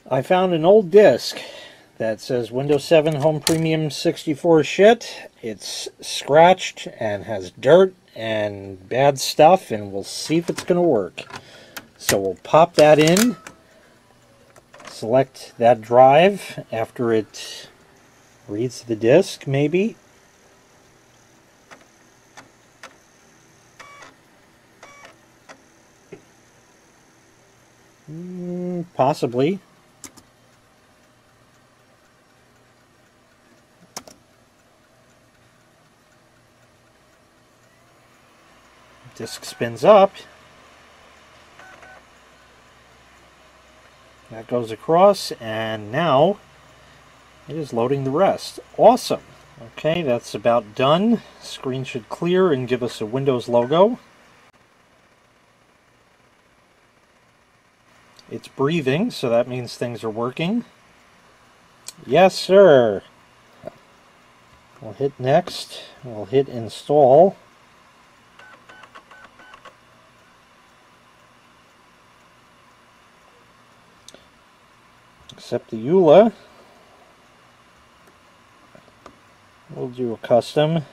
I found an old disc that says Windows 7 Home Premium 64 shit. It's scratched and has dirt and bad stuff, and we'll see if it's going to work. So we'll pop that in, select that drive after it reads the disc, maybe. Possibly. Disc spins up. That goes across, and now it is loading the rest. Awesome. Okay, that's about done. Screen should clear and give us a Windows logo. It's breathing, so that means things are working. Yes, sir. We'll hit next. We'll hit install. Accept the EULA. We'll do a custom.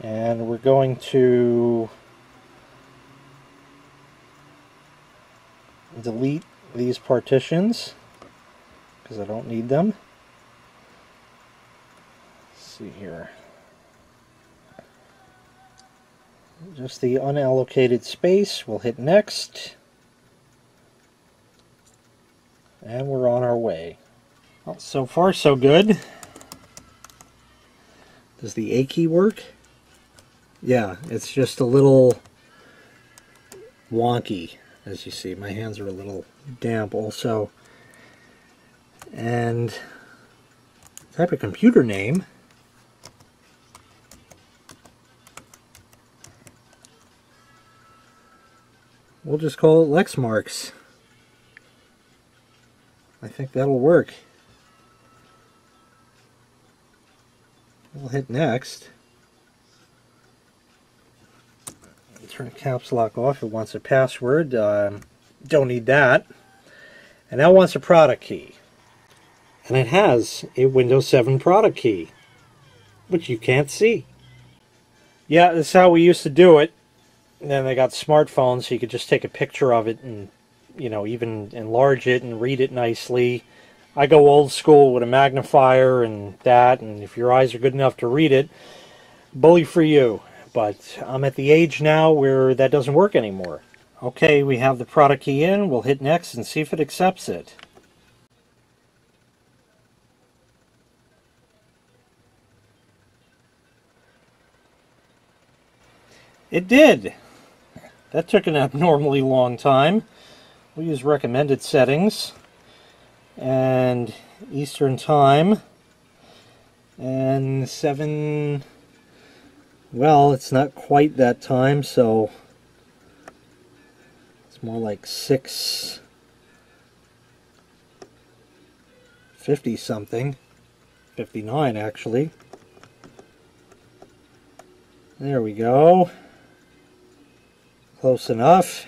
And we're going to delete these partitions because I don't need them. Let's see here. Just the unallocated space. We'll hit next. And we're on our way. Well, so far so good. Does the A key work? Yeah, it's just a little wonky. As you see, my hands are a little damp also. And type of computer name. We'll just call it Lexmarks. I think that'll work. We'll hit next. Turn the caps lock off. It wants a password. Don't need that. And now it wants a product key. And it has a Windows 7 product key, which you can't see. Yeah, this is how we used to do it. And then they got smartphones, so you could just take a picture of it and, you know, even enlarge it and read it nicely. I go old school with a magnifier and that, and if your eyes are good enough to read it, bully for you. But I'm at the age now where that doesn't work anymore. Okay, we have the product key in. We'll hit next and see if it accepts it. It did. That took an abnormally long time. We'll use recommended settings and Eastern Time and 7. Well, it's not quite that time, so it's more like 6:50 something. 59 actually. There we go. Close enough.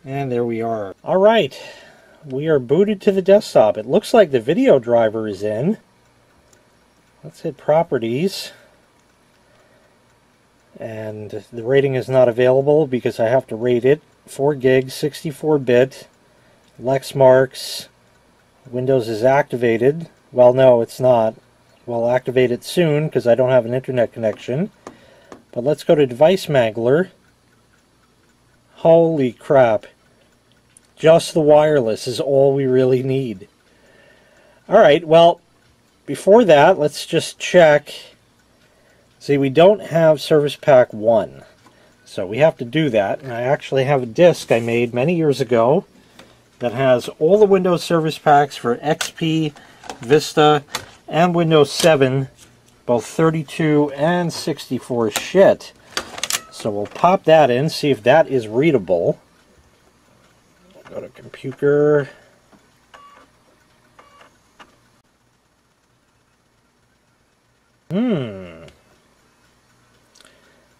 And there we are. Alright, we are booted to the desktop. It looks like the video driver is in. Let's hit Properties. And the rating is not available because I have to rate it. 4 gig, 64-bit, Lexmarks. Windows is activated. Well, no, it's not. We'll activate it soon because I don't have an internet connection. But let's go to Device Mangler. Holy crap. Just the wireless is all we really need. Alright, well, before that, let's just check. See, we don't have Service Pack 1, so we have to do that. And I actually have a disk I made many years ago that has all the Windows Service Packs for XP, Vista, and Windows 7, both 32 and 64 shit. So we'll pop that in, see if that is readable. Go to Computer.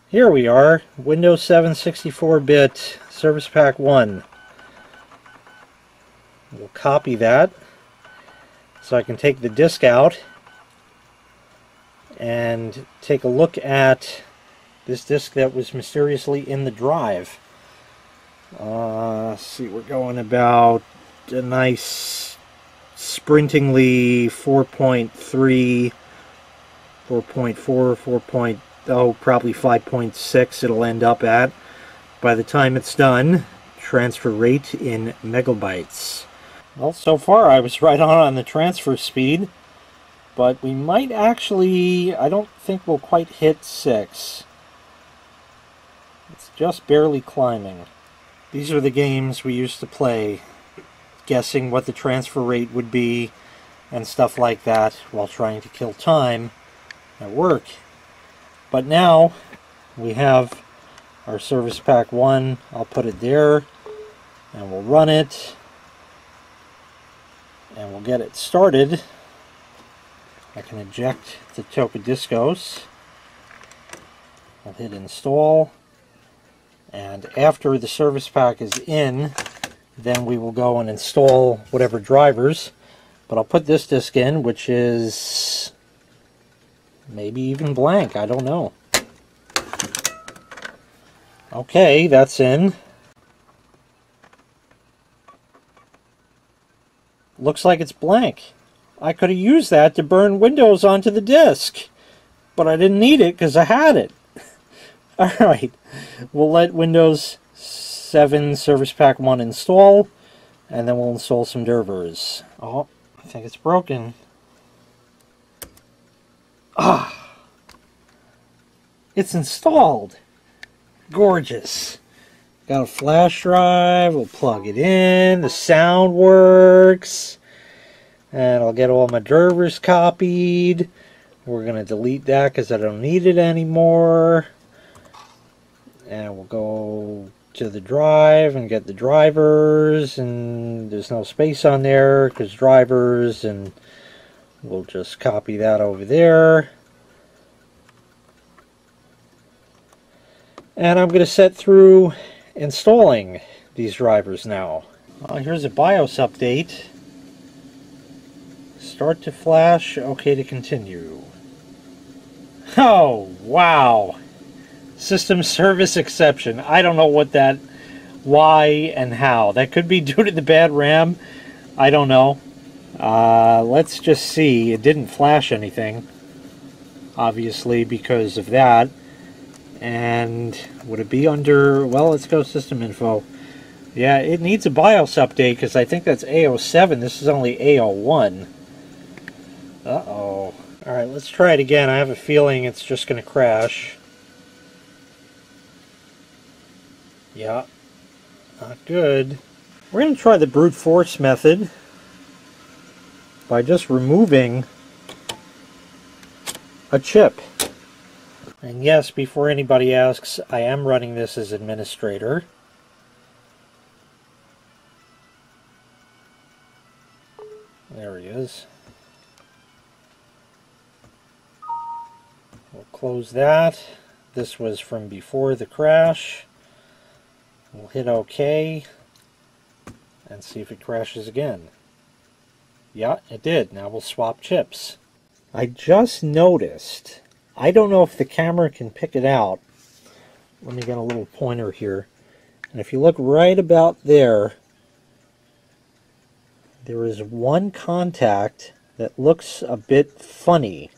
Here we are, Windows 7 64-bit Service Pack 1. We'll We'll copy that so I can take the disk out and take a look at this disk that was mysteriously in the drive. Let's see, we're going about a nice sprintingly 4.3, 4.4, 4.0, probably 5.6 it'll end up at by the time it's done. Transfer rate in megabytes. Well, so far I was right on the transfer speed, but we might actually, I don't think we'll quite hit 6. It's just barely climbing. These are the games we used to play, guessing what the transfer rate would be and stuff like that while trying to kill time at work. But now we have our Service Pack 1. I'll put it there and we'll run it and we'll get it started. I can eject the Tocadiscos. I'll hit install. And after the service pack is in, then we will go and install whatever drivers. But I'll put this disk in, which is maybe even blank. I don't know. Okay, that's in. Looks like it's blank. I could have used that to burn Windows onto the disk, but I didn't need it because I had it. Alright, we'll let Windows 7 Service Pack 1 install, and then we'll install some drivers. Oh, I think it's broken. Ah! It's installed! Gorgeous! Got a flash drive, we'll plug it in, the sound works, and I'll get all my drivers copied. We're going to delete that because I don't need it anymore. And we'll go to the drive and get the drivers, and there's no space on there because drivers, and we'll just copy that over there. And I'm going to set through installing these drivers now. Here's a BIOS update. Start to flash, okay to continue. Oh, wow. System service exception. I don't know what that, why and how. That could be due to the bad RAM. I don't know. Let's just see. It didn't flash anything, obviously, because of that. And would it be under, well, let's go system info. Yeah, it needs a BIOS update because I think that's A07. This is only A01. Uh-oh. Alright, let's try it again. I have a feeling it's just going to crash. Yeah, not good. We're going to try the brute force method by just removing a chip. And yes, before anybody asks, I am running this as administrator. There he is. We'll close that. This was from before the crash. We'll hit OK and see if it crashes again. Yeah, it did. Now we'll swap chips. I just noticed, I don't know if the camera can pick it out. Let me get a little pointer here. And if you look right about there, there is one contact that looks a bit funny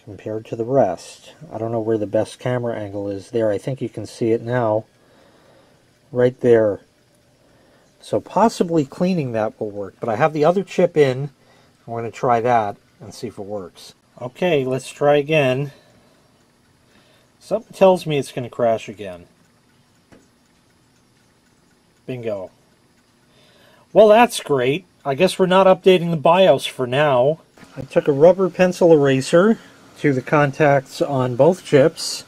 compared to the rest. I don't know where the best camera angle is there. I think you can see it now. Right there. So possibly cleaning that will work. But I have the other chip in. I'm going to try that and see if it works. Okay, let's try again. Something tells me it's going to crash again. Bingo. Well, that's great. I guess we're not updating the BIOS for now. I took a rubber pencil eraser to the contacts on both chips.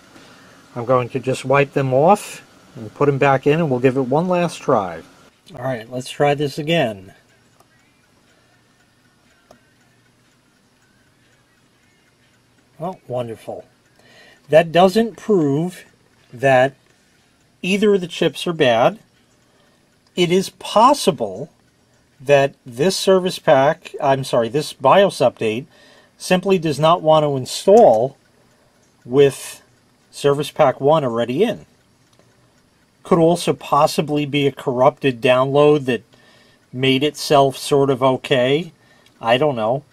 I'm going to just wipe them off and put them back in, and we'll give it one last try. Alright, let's try this again. Oh, wonderful. That doesn't prove that either of the chips are bad. It is possible that this service pack, this BIOS update simply does not want to install with Service Pack 1 already in. Could also possibly be a corrupted download that made itself sort of okay. I don't know.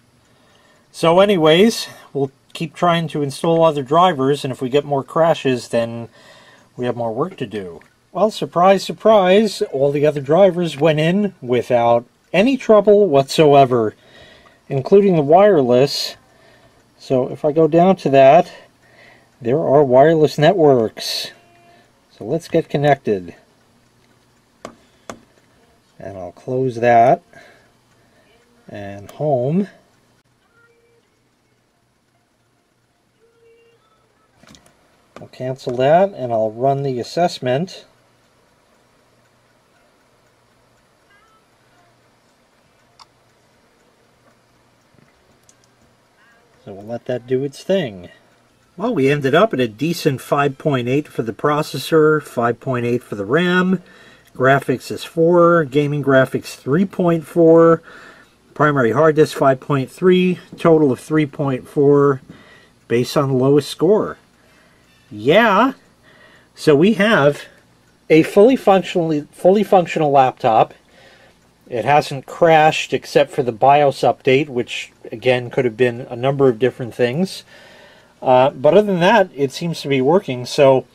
So anyways, we'll keep trying to install other drivers, and if we get more crashes, then we have more work to do. Well, surprise, surprise, all the other drivers went in without any trouble whatsoever, including the wireless. So if I go down to that, there are wireless networks. So let's get connected. And I'll close that. And home. I'll cancel that and I'll run the assessment. So we'll let that do its thing. Well, we ended up at a decent 5.8 for the processor, 5.8 for the RAM, graphics is 4, gaming graphics 3.4, primary hard disk 5.3, total of 3.4 based on the lowest score. Yeah, so we have a fully functional laptop. It hasn't crashed except for the BIOS update, which again could have been a number of different things. But other than that, it seems to be working. So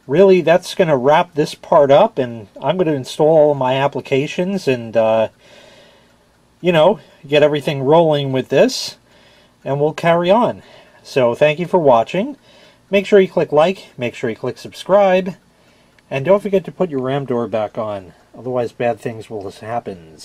really, that's going to wrap this part up, and I'm going to install all my applications and, you know, get everything rolling with this, and we'll carry on. So thank you for watching. Make sure you click like, make sure you click subscribe, and don't forget to put your RAM door back on. Otherwise, bad things will happen.